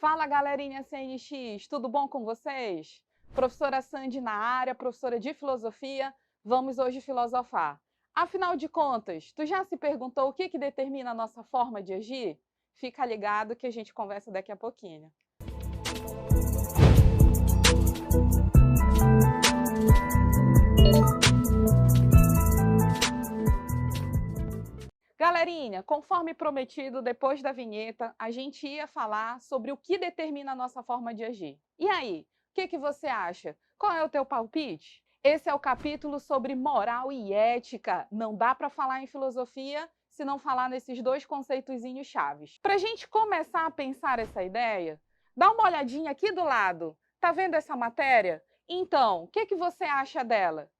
Fala, galerinha CNX, tudo bom com vocês? Professora Sandy na área, professora de filosofia, vamos hoje filosofar. Afinal de contas, tu já se perguntou o que determina a nossa forma de agir? Fica ligado que a gente conversa daqui a pouquinho. Galerinha, conforme prometido, depois da vinheta, a gente ia falar sobre o que determina a nossa forma de agir. E aí, o que você acha? Qual é o teu palpite? Esse é o capítulo sobre moral e ética. Não dá para falar em filosofia se não falar nesses dois conceitozinhos chaves. Para a gente começar a pensar essa ideia, dá uma olhadinha aqui do lado. Tá vendo essa matéria? Então, o que você acha dela?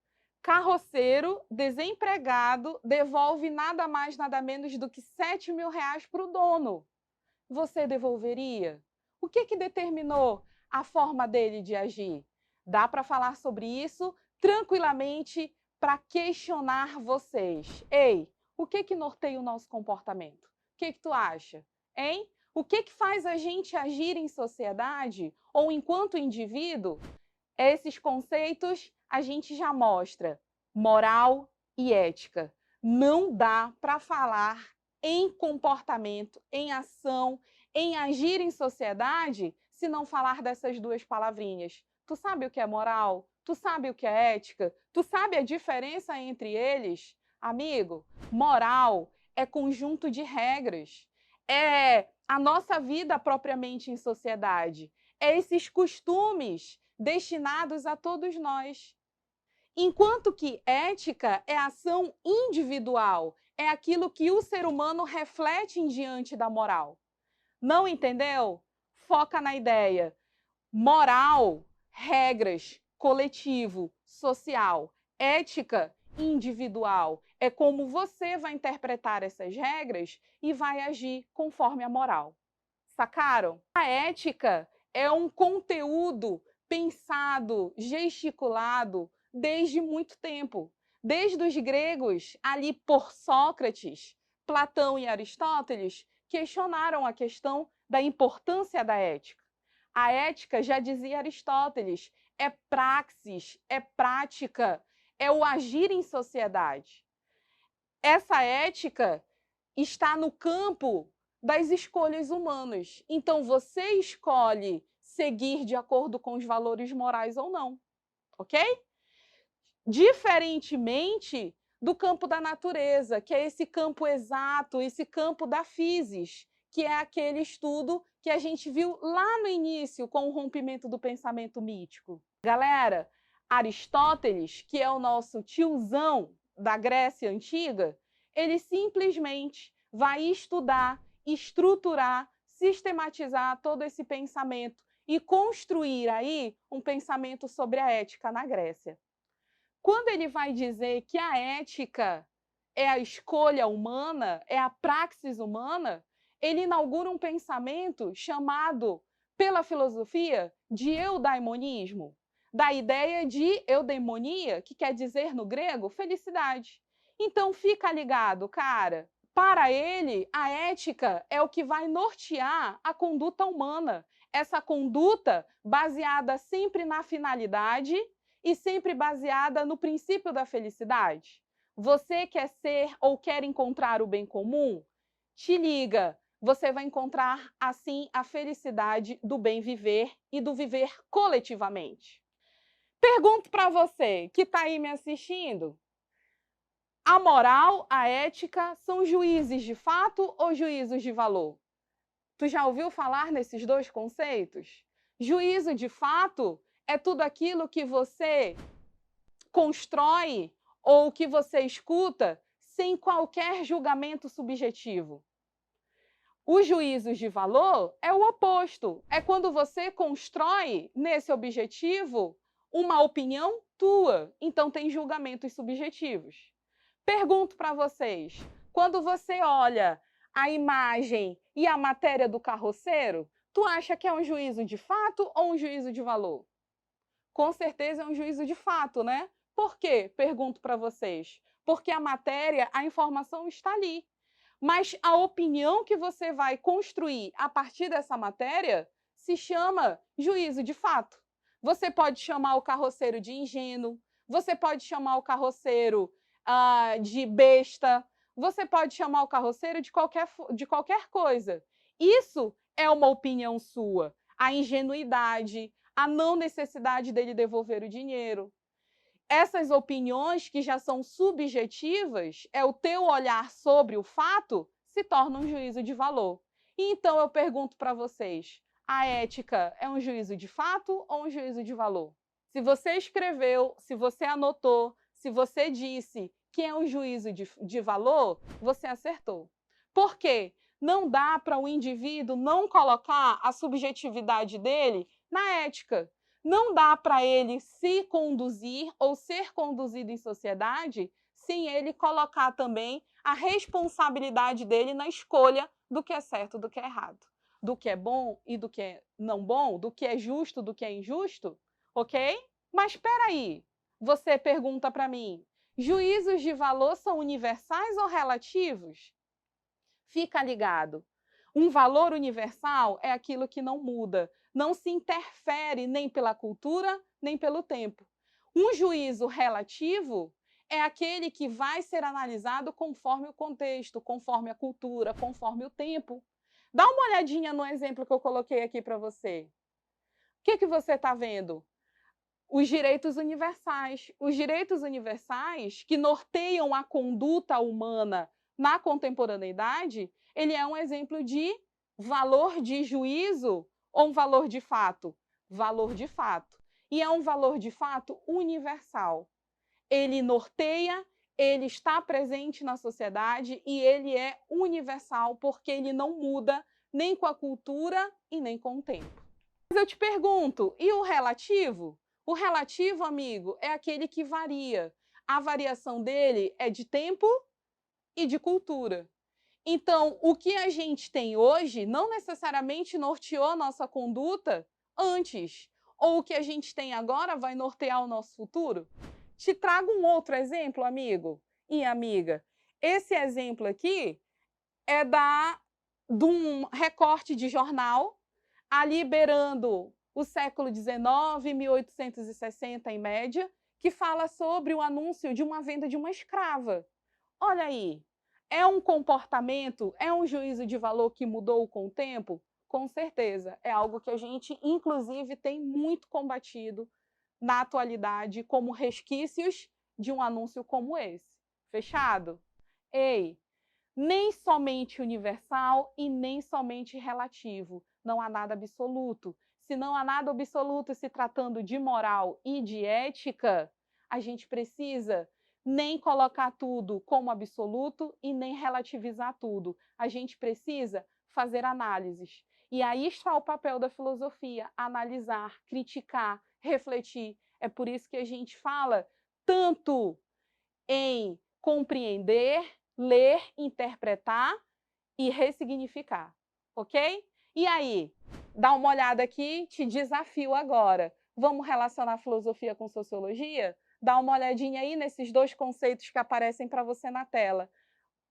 Carroceiro desempregado devolve nada mais, nada menos do que R$ 7.000 para o dono. Você devolveria? O que determinou a forma dele de agir? Dá para falar sobre isso tranquilamente para questionar vocês. Ei, o que norteia o nosso comportamento? O que tu acha? Hein? O que faz a gente agir em sociedade ou enquanto indivíduo? Esses conceitos a gente já mostra moral e ética. Não dá para falar em comportamento, em ação, em agir em sociedade, se não falar dessas duas palavrinhas. Tu sabe o que é moral? Tu sabe o que é ética? Tu sabe a diferença entre eles? Amigo, moral é conjunto de regras. É a nossa vida propriamente em sociedade. É esses costumes destinados a todos nós. Enquanto que ética é ação individual, é aquilo que o ser humano reflete em diante da moral. Não entendeu? Foca na ideia. Moral, regras, coletivo, social. Ética, individual. É como você vai interpretar essas regras e vai agir conforme a moral. Sacaram? A ética é um conteúdo pensado, gesticulado desde muito tempo. Desde os gregos, ali por Sócrates, Platão e Aristóteles, questionaram a questão da importância da ética. A ética, já dizia Aristóteles, é praxis, é prática, é o agir em sociedade. Essa ética está no campo das escolhas humanas. Então, você escolhe seguir de acordo com os valores morais ou não, ok? Diferentemente do campo da natureza, que é esse campo exato, esse campo da physis, que é aquele estudo que a gente viu lá no início com o rompimento do pensamento mítico. Galera, Aristóteles, que é o nosso tiozão da Grécia Antiga, ele simplesmente vai estudar, estruturar, sistematizar todo esse pensamento e construir aí um pensamento sobre a ética na Grécia. Quando ele vai dizer que a ética é a escolha humana, é a praxis humana, ele inaugura um pensamento chamado, pela filosofia, de eudaimonismo, da ideia de eudemonia, que quer dizer no grego felicidade. Então fica ligado, cara. Para ele, a ética é o que vai nortear a conduta humana. Essa conduta baseada sempre na finalidade e sempre baseada no princípio da felicidade. Você quer ser ou quer encontrar o bem comum? Te liga, você vai encontrar, assim, a felicidade do bem viver e do viver coletivamente. Pergunto para você que está aí me assistindo, a moral, a ética, são juízes de fato ou juízos de valor? Tu já ouviu falar nesses dois conceitos? Juízo de fato é tudo aquilo que você constrói ou que você escuta sem qualquer julgamento subjetivo. Os juízos de valor é o oposto. É quando você constrói nesse objetivo uma opinião tua. Então tem julgamentos subjetivos. Pergunto para vocês, quando você olha a imagem e a matéria do carroceiro, tu acha que é um juízo de fato ou um juízo de valor? Com certeza é um juízo de fato, né? Por quê? Pergunto para vocês. Porque a matéria, a informação está ali. Mas a opinião que você vai construir a partir dessa matéria se chama juízo de fato. Você pode chamar o carroceiro de ingênuo, você pode chamar o carroceiro de besta, você pode chamar o carroceiro de qualquer coisa. Isso é uma opinião sua. A ingenuidade, a não necessidade dele devolver o dinheiro. Essas opiniões que já são subjetivas, é o teu olhar sobre o fato, se torna um juízo de valor. E então eu pergunto para vocês, a ética é um juízo de fato ou um juízo de valor? Se você escreveu, se você anotou, se você disse que é um juízo de valor, você acertou. Por quê? Não dá para o indivíduo não colocar a subjetividade dele na ética. Não dá para ele se conduzir ou ser conduzido em sociedade sem ele colocar também a responsabilidade dele na escolha do que é certo e do que é errado, do que é bom e do que é não bom, do que é justo, do que é injusto, ok? Mas espera aí, você pergunta para mim, juízos de valor são universais ou relativos? Fica ligado. Um valor universal é aquilo que não muda, não se interfere nem pela cultura, nem pelo tempo. Um juízo relativo é aquele que vai ser analisado conforme o contexto, conforme a cultura, conforme o tempo. Dá uma olhadinha no exemplo que eu coloquei aqui para você. O que você está vendo? Os direitos universais. Os direitos universais que norteiam a conduta humana na contemporaneidade, ele é um exemplo de valor de juízo ou um valor de fato? Valor de fato. E é um valor de fato universal. Ele norteia, ele está presente na sociedade e ele é universal porque ele não muda nem com a cultura e nem com o tempo. Mas eu te pergunto, e o relativo? O relativo, amigo, é aquele que varia. A variação dele é de tempo e de cultura. Então, o que a gente tem hoje não necessariamente norteou a nossa conduta antes. Ou o que a gente tem agora vai nortear o nosso futuro? Te trago um outro exemplo, amigo e amiga. Esse exemplo aqui é de um recorte de jornal, ali beirando o século XIX, 1860 em média, que fala sobre o anúncio de uma venda de uma escrava. Olha aí, é um comportamento, é um juízo de valor que mudou com o tempo? Com certeza, é algo que a gente, inclusive, tem muito combatido na atualidade como resquícios de um anúncio como esse. Fechado? Ei, nem somente universal e nem somente relativo. Não há nada absoluto. Se não há nada absoluto se tratando de moral e de ética, a gente precisa nem colocar tudo como absoluto e nem relativizar tudo. A gente precisa fazer análises. E aí está o papel da filosofia: analisar, criticar, refletir. É por isso que a gente fala tanto em compreender, ler, interpretar e ressignificar, ok? E aí, dá uma olhada aqui, te desafio agora. Vamos relacionar filosofia com sociologia? Dá uma olhadinha aí nesses dois conceitos que aparecem para você na tela.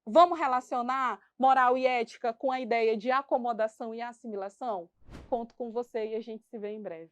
Vamos relacionar moral e ética com a ideia de acomodação e assimilação? Conto com você e a gente se vê em breve.